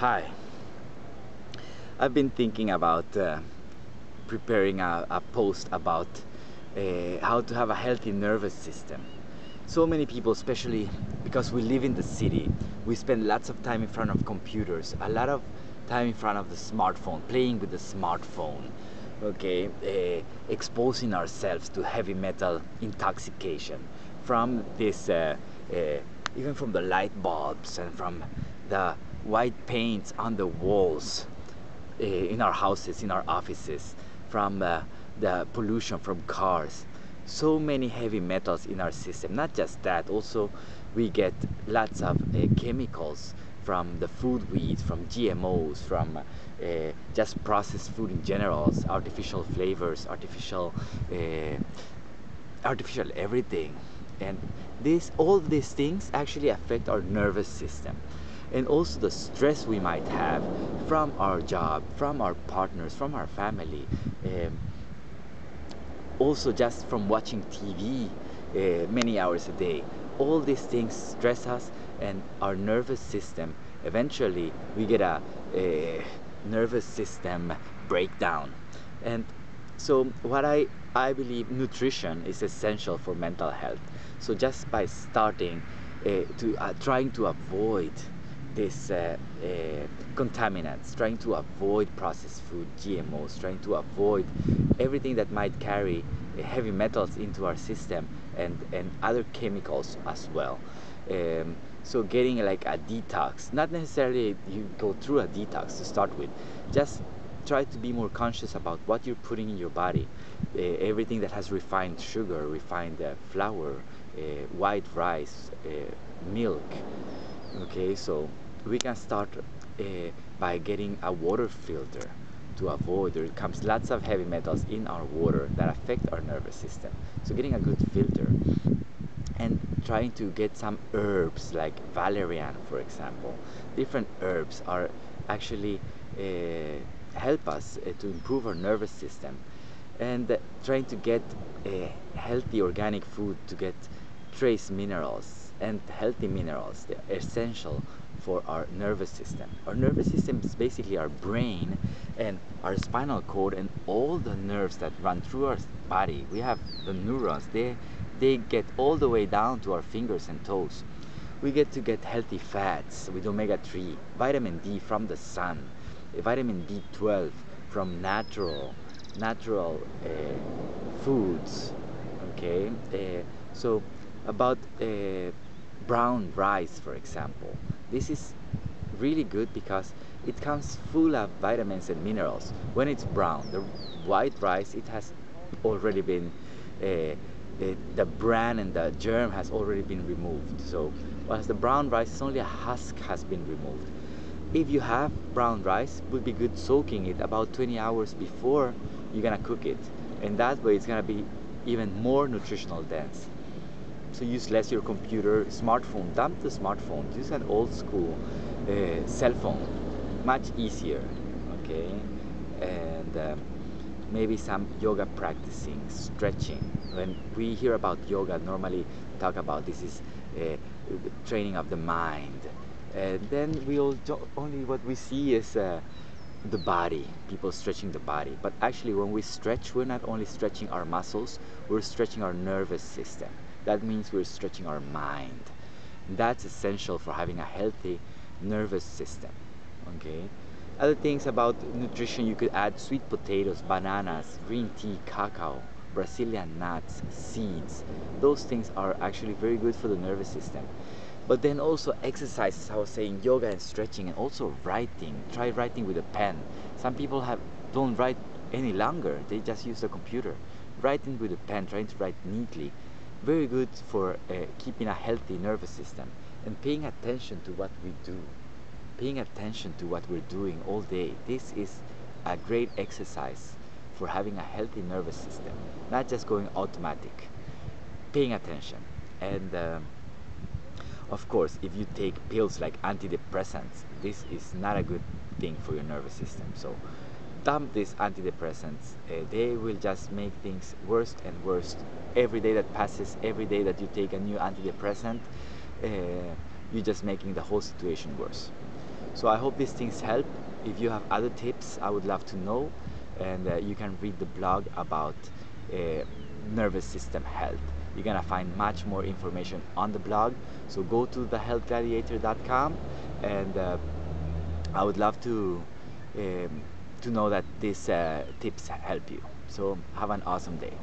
Hi, I've been thinking about preparing a post about how to have a healthy nervous system. So many people, especially because we live in the city, we spend lots of time in front of computers, a lot of time in front of the smartphone, playing with the smartphone, okay, exposing ourselves to heavy metal intoxication from this, even from the light bulbs and from the white paints on the walls in our houses, in our offices, from the pollution from cars. So many heavy metals in our system. Not just that, also we get lots of chemicals from the food we eat, from GMOs, from just processed food in general, artificial flavors, artificial everything. And all these things actually affect our nervous system, and also the stress we might have from our job, from our partners, from our family, also just from watching TV many hours a day. All these things stress us, and our nervous system, eventually we get a nervous system breakdown. And so what I believe, nutrition is essential for mental health. So just by starting to trying to avoid this contaminants, trying to avoid processed food, GMOs, trying to avoid everything that might carry heavy metals into our system, and other chemicals as well. So getting like a detox, not necessarily you go through a detox to start with, just try to be more conscious about what you're putting in your body. Everything that has refined sugar, refined flour, white rice, milk. Okay, so we can start by getting a water filter to avoid. There comes lots of heavy metals in our water that affect our nervous system. So getting a good filter, and trying to get some herbs like valerian, for example. Different herbs are actually help us to improve our nervous system, and trying to get healthy organic food to get trace minerals and healthy minerals. They're essential for our nervous system. Our nervous system is basically our brain and our spinal cord and all the nerves that run through our body. We have the neurons. They get all the way down to our fingers and toes. We get to get healthy fats with omega-3, vitamin D from the sun, vitamin B12 from natural foods. Okay, so about brown rice, for example. This is really good because it comes full of vitamins and minerals. When it's brown, the white rice, it has already been the bran and the germ has already been removed. So whilst the brown rice is only a husk has been removed. If you have brown rice, it would be good soaking it about 20 hours before you're gonna cook it, and that way it's gonna be even more nutritional dense. So use less your computer, smartphone, dump the smartphone, use an old school cell phone, much easier, okay? And maybe some yoga practicing, stretching. When we hear about yoga, normally talk about this is training of the mind. And then only what we see is the body, people stretching the body. But actually when we stretch, we're not only stretching our muscles, we're stretching our nervous system. That means we're stretching our mind. That's essential for having a healthy nervous system. Okay. Other things about nutrition, you could add sweet potatoes, bananas, green tea, cacao, Brazilian nuts, seeds. Those things are actually very good for the nervous system. But then also exercises, I was saying, yoga and stretching, and also writing. Try writing with a pen. Some people don't write any longer, they just use the computer. Writing with a pen, trying to write neatly, very good for keeping a healthy nervous system, and paying attention to what we do, paying attention to what we're doing all day. This is a great exercise for having a healthy nervous system, not just going automatic, paying attention. And of course, if you take pills like antidepressants, this is not a good thing for your nervous system. So dump these antidepressants. They will just make things worse and worse. Every day that passes, every day that you take a new antidepressant, you're just making the whole situation worse. So I hope these things help. If you have other tips, I would love to know, and you can read the blog about nervous system health. You're gonna find much more information on the blog, so go to thehealthgladiator.com, and I would love to know that these tips help you. So have an awesome day.